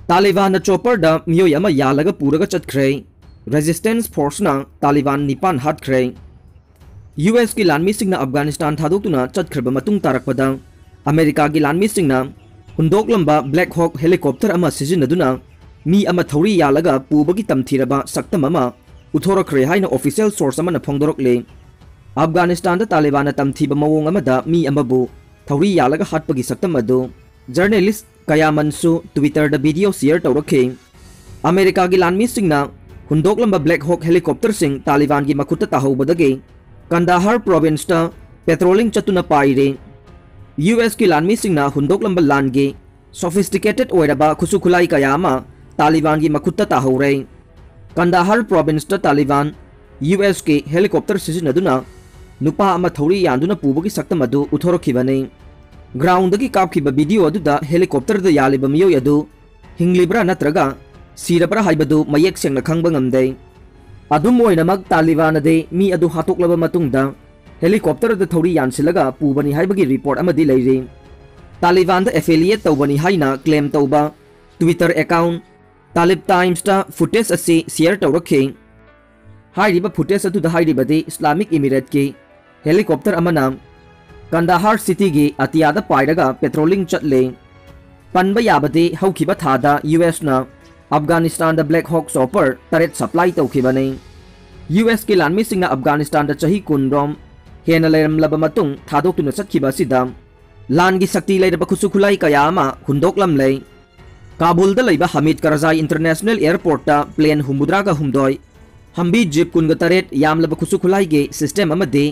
Taliban chopper मियोय अमा यालगा पूरगा चटख्रे resistance force ना Taliban निपान हाटख्रे US की लानमी सिंगना अफगानिस्तान थादोक्तुना चटख्रबा मतुंग तारकपदा अमेरिका की लानमी सिंगना हुंदोकलंबा ब्लैक हॉक हेलीकॉप्टर अमा सिजिनदुना मी अमा थौरी यालगा पुबगी तमथीरबा सक्तम अमा उथोरख्रे हाइना ऑफिशियल सोर्स अमा फोंदोरकले अफगानिस्तान दा तालिबान तमथीबा मवोंग अमादा मी अमाबु थौरी यालगा हाटपगी सक्तम अदु जर्नलिस्ट कयामनसु ट्विटर दा वीडियो शेयर तौरखे अमेरिका की लानमी सिंगना हुंदोकलंबा ब्लैक हॉक हेलीकॉप्टर सिंग तालिबान की मखुत्ता ताहौबदगे कंदाहार प्रोविंस ता पेट्रोलिंग चतुना पाइरे यूएस की लानमी सिंगना हुंदोकलंबा लानगे सोफिस्टिकेटेड ओइरबा खुसुखुलाई कयामा तालिबान की मखुत्ता ताहौरे कंदाहार प्रोविंस ता तालिबान यूएस के हेलीकॉप्टर सिजिनदुना नुपा अमा थौरी यान्दुना पुबगी सक्तम अदु उथोरखिबने ग्राउंड की कापखिबा वीडियो अदुदा हेलीकॉप्टर दा यालिबा मियोय अदु हिंग्लिब्रा नत्रगा सीरब्रा हाइबदु मयेक सेंगना खंगबा ngamde अदुम ओइनमक तालिबान दे मी अदु हातोक्लबा मतुंगदा हेलीकॉप्टर दा थौरी यानसिलगा पुबनी हाइबगी रिपोर्ट अमदि लेरि तालिबान दा एफिलिएट तौबनी हाइना क्लेम तौबा ट्विटर अकाउंट तालिब टाइम्स ता फुटेज असी शेयर तौरखे हाइरिबा फुटेज अदुदा हाइरिबदि इस्लामिक इमिरेट के हेलीकॉप्टर अमना कंदाहार सिटी की अतियादा पाइरगा पेट्रोलिंग चटले पनबा याबदि हौखिबा थादा यूएस ना अफगानिस्तान दा ब्लैक हॉक चॉपर तरेट सप्लाई तौखिबने यूएस की लानमी सिंगना अफगानिस्तान दा चही कुनरोम हेना लेरमलबा मतुंग थादोक्तुना चटखिबा सिदा लान की शक्ति लेरबा खुसुखुलाई कयामा हुंदोकलमले काबुल दा लेबा हमीद करजाई इंटरनेशनल एयरपोर्ट ता प्लेन हुमुद्रागा हुमदोय हम्बी जिप कुनगा तरेट यामलबा खुसुखुलाई के सिस्टम अमदे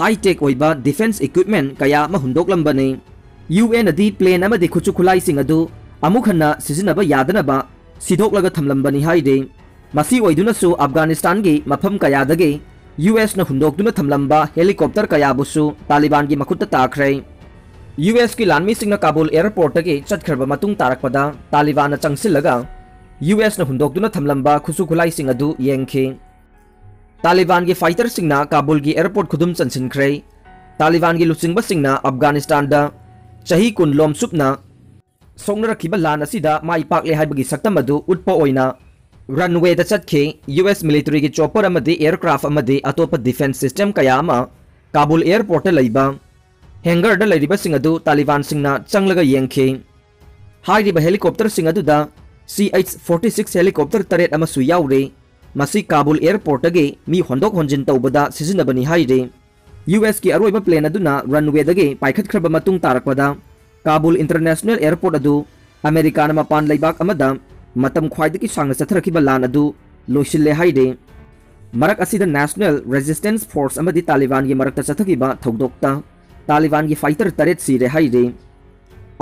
हाईटेक ओइबा डिफेंस इक्विपमेंट कया हुंदोकलंबने यूएन अदी प्लेन अमदे खुचुखुलाई सिंग अदु अमुक हन्ना सिजिनबा यादनबा सिधोकलगा थमलंबनी हाइदे मसी ओइदुनसु अफगानिस्तान की मफम कयादगे यूएस न हुंदोकदुना थमलंबा हेलीकॉप्टर कयाबुसु तालिबान की मखुत्ता ताख्रे यूएस की लानमी सिंगना काबुल एयरपोर्ट के चटखरबा मतुंग तारकपदा तालिबान चंगसिलगा यूएस न हुंदोकदुना थमलंबा खुसुखुलाई सिंग अदु येंखे तालिबान की फाइटर सिंगना काबुल की एयरपोर्ट खुदुम चंसिनख्रे तालिबान की लुचिंगबा सिंगना अफगानिस्तान दा चही कुनलोम सुपना सोंगनरखिबा लान असिदा माई पाकले हाइबगी सक्तम अदु उटपा ओइना रनवे दा चटखे यूएस मिलिटरी की चॉपर अमदे एयरक्राफ्ट अमदे अतोप डिफेंस सिस्टम कयामा काबुल एयरपोर्ट लैबा हैंगर दा लैरिबा सिंग अदु तालिबान सिंगना चंगलगा येंखे हाइरिबा हेलीकॉप्टर सिंग अदुदा CH-46 हेलीकॉप्टर तरेट अमसु याउरे मसी काबुल एयरपोर्ट गे मी होंदोक होंजिन तौबदा सिजिनबनी हाइरे यूएस की अरोइबा प्लेन अदुना रनवे दगे पाइखतख्रबा मतुंग तारकपदा काबुल इंटरनेशनल एयरपोर्ट अदु अमेरिका न मपान लैबाक अमदा मतम ख्वाइदगी सांग चथरखिबा लान अदु लोइसिल्ले हाइरे मरक असिदा नेशनल रेजिस्टेंस फोर्स अमदी तालिबान की मरकता चथखिबा थौदोक्ता तालिबान की फाइटर तरेट सिरे हाइरे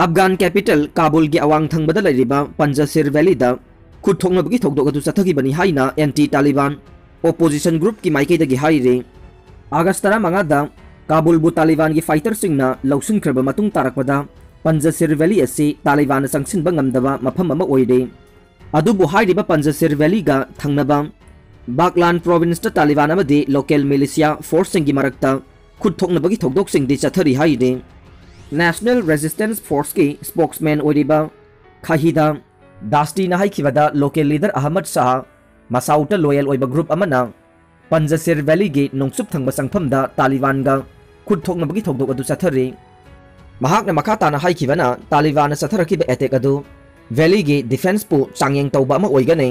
अफगान कैपिटल काबुल की अवांग थंगबदा लैरिबा पंजसिर वैली दा खुद थोंगनबगी थौदोक अदु चथखिबनी हाइना एंटी तालिबान ओपोजिशन ग्रुप की माइकेदगी हाइरे अगस्त 15 दा काबुल बु तालिबान की फाइटर सिंगना लौसिनख्रबा मतुंग तारकपदा पंजसिर वैली असी तालिबान संगसिनबा ngamdaba मफम अमा ओइरे अदुबु हाइरिबा पंजसिर वैली गा थंगनबा बागलान प्रोविंस ता तालिबान अमदे लोकल मिलिशिया फोर्स सिंगी मरकता खुद थोंगनबगी थौदोक सिंगदि चथरी हाइरे नेशनल रेजिस्टेंस फोर्स की स्पोक्समैन ओइरिबा खाहिदा दास्टी ना हाइखिबदा लोकल लीडर अहमद शाह मसाउटा लॉयल ओइबा ग्रुप अमना पंजसिर वैली गे नोंगसुप थंगबा संगफमदा तालिबान गा खुद थोंगनबगी थौदोक अदु चथरी महाकना मखाताना हाइखिबना तालिबान चथरखिबा एटेक अदु वैली गे डिफेंस पु चांगयेंग तौबा अमा ओइगने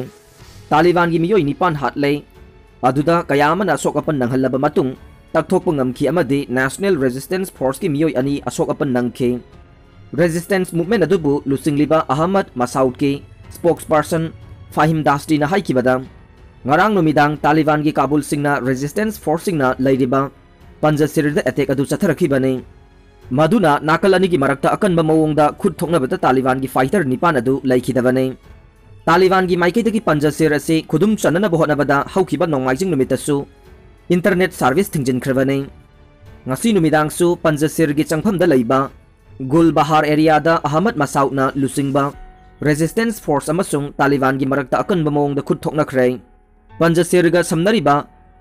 तालिबान की मियोय निपान हाटले अदुदा कयामना अशोक अपन नंगहलबा मतुंग तकथोकपा ngamखि अमदि नेशनल रेजिस्टेंस फोर्स की मियोय अनि अशोक अपन नंगखे रेजिस्टेंस मूवमेंट अदुबु लुसिंगलिबा अहमद मसाउद के स्पोक्सपर्सन फाहिम दास्टी ना हाइखिबदा ngarang नुमिदांग तालिबान की काबुल सिंगना रेजिस्टेंस फोर्स सिंगना लैरिबा पंजसिरदा अटैक अदु चथरखिबने मदुना नाकल अनि की मरकता अकनबा मवोंगदा खुद थोंगनबदा तालिबान की फाइटर निपान अदु लैखिदबने तालिबान की माइकेदगी पंजसिर असे खुदुम चननबा होनबदा हौखिबा नोंमाइजिंग नुमितसु इंटरनेट सर्विस थिंजिनख्रबने ngasi नुमिदांगसु पंजसिर की चंगफमदा लैबा गुलबहार एरिया दा अहमद मसाउदना लुसिंगबा रेजिस्टेंस फोर्स अमसुंग तालिबान की मरकता अकनबा मवोंगदा खुद थोंगनख्रे पंजसिरगा समनरिबा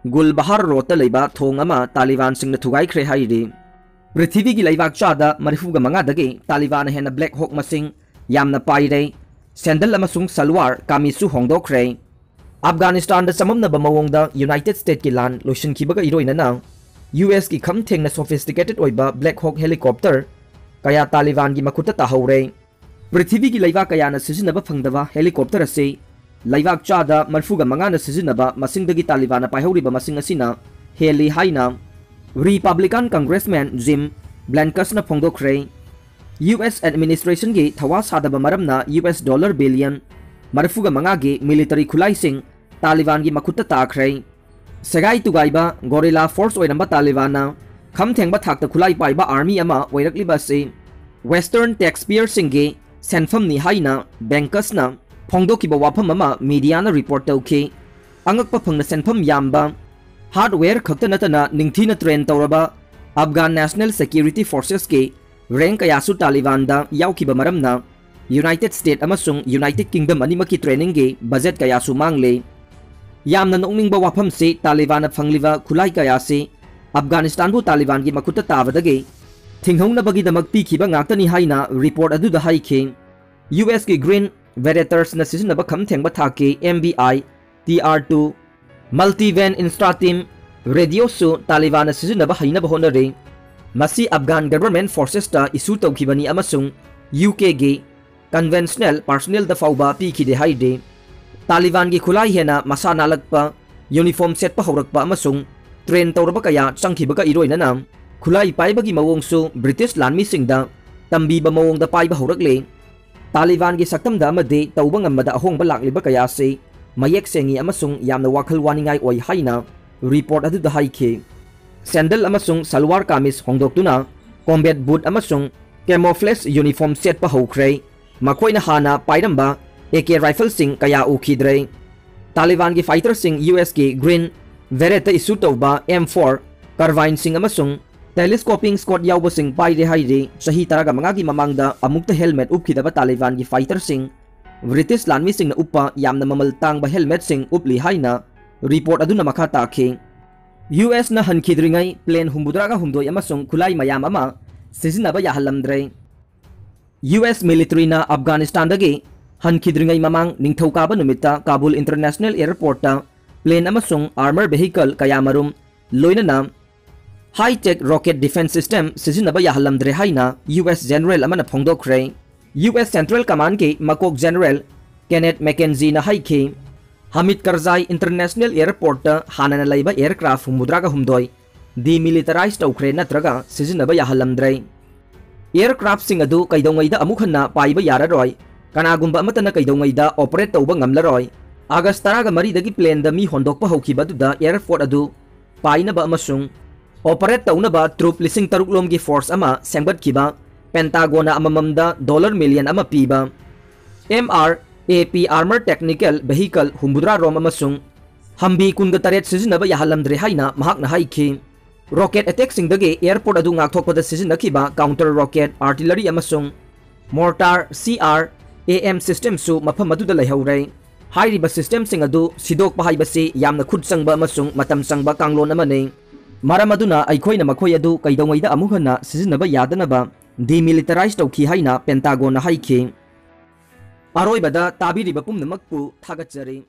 गुलबहार रोता लैबा थोंग अमा तालिबान सिंगना थुगाइख्रे हाइरे पृथ्वी की लैबाक चादा 35 तालिबान हेना ब्लैक हॉक मसिंग यामना पाइरे sandal amasung salwar kamisu hongdokre. Afghanistan da samamnaba mawongda United States ki lan loishinkibaga iroinana US ki khamthengna sophisticated oiba Black Hawk helicopter kaya Taliban gi makuta tahore. Prithvi gi laiwa kaya na sizinaba phangdaba helicopter ase laiwak chada marfuga mangana sizinaba masingdagi Taliban na paihoriba masing asina heli haina Republican Congressman Jim Blankus na phongdokre. US administration gi thawas hadaba maramna US dollar billion marfuga mangagi military khulaising Taliban gi makuta takre. Segai tugaiba gorilla force oiramba Taliban na khamthengba thakta khulai paiba army ama oirakliba se Western taxpayer singi senfam ni haina Blankus na phongdokiba wafam ama media na report tauki angakpa phangna senfam yamba hardware khakta natana ningthina train tawraba Afghan National Security Forces ke rank kayasu Taliban da yaukiba maramna United States amasung United Kingdom animaki training ge budget kayasu mangle. Yamna nongmingba wafam se Taliban na phangliba khulai kayase Afghanistan bu Taliban gi makuta tabadage thinghongna bagi damak pikhiba ngaktani haina report adu da haikhe. US ki Green Verators na sizinaba khamthengba thake MBI TR2 multi-van instratim radio su Taliban na sizinaba hainaba honare. Masi Afghan government forces ta isu tawkhibani amasung UK ge conventional personnel da fauba pikhide haide. Taliban gi khulai hena masa nalakpa uniform set pa horakpa amasung train tawraba kaya changkhibaga iroina nam khulai paibagi mawong su British lanmi singda tambiba mawong da paiba horakle. Taliban gi saktam da amade tawba ngamada ahongba lakliba kaya se mayek sengi amasung yamna wakhal waningai oi haina report adu da haikhe. Sandal amasung salwar kamis hongdoktuna combat boot amasung camouflage uniform set pa Houkhre makoina hana pairamba AK rifle sing kaya ukhidre. Taliban gi fighter sing US ki Green Vereta isu tawba M4 carbine sing amasung telescoping squad yawba sing paire haide sahi taraga mangagi mamangda amukta helmet upkhidaba Taliban gi fighter sing British lanmi sing na upa yamna mamal tangba helmet sing upli haina report aduna makha takhe. US na hankhidringai plane humbudraga humdoi amasung khulai mayam ama sizinaba yahalamdre. US military na Afghanistan dagi hankhidringai mamang ningthokaba numita Kabul International Airport ta plane amasung armor vehicle kaya marum loinana high tech rocket defense system sizinaba yahalamdre haina US general amana phongdokre. US Central Command ke makok general Kenneth McKenzie na haikhe Hamid Karzai International Airport ta hanana laiba aircraft humudraga humdoi demilitarized tawkhre natraga sizinaba yahalamdre. Aircraft sing adu kaidongaida amukhanna paiba yararoi kanagumba amatana kaidongaida operate tawba ngamlaroi. August 13 dagi plane da mi hondokpa hokhiba da airport adu painaba amasung operate tawnaba troop lising taruklom gi force ama sengbatkhiba Pentagon na amamamda $1 million ama piba. MRAP armor technical vehicle humbudra rom amasung hambi kunga taret sizinaba yahalamdre haina mahakna haikhe. Rocket attack singdagi airport adu ngakthokpada sizinakhiba counter rocket artillery amasung mortar CR AM system su mafam aduda laihaurai. Hairiba system sing adu sidok pahaibasi yamna khut sangba amasung matam sangba kanglon amane. Maram aduna aikhoina makhoi adu kaidongaida amuhana sizinaba yadanaba demilitarized tawkhi haina Pentagon na haikhe. Aroibada tabiriba pumnamakpu thagatsari.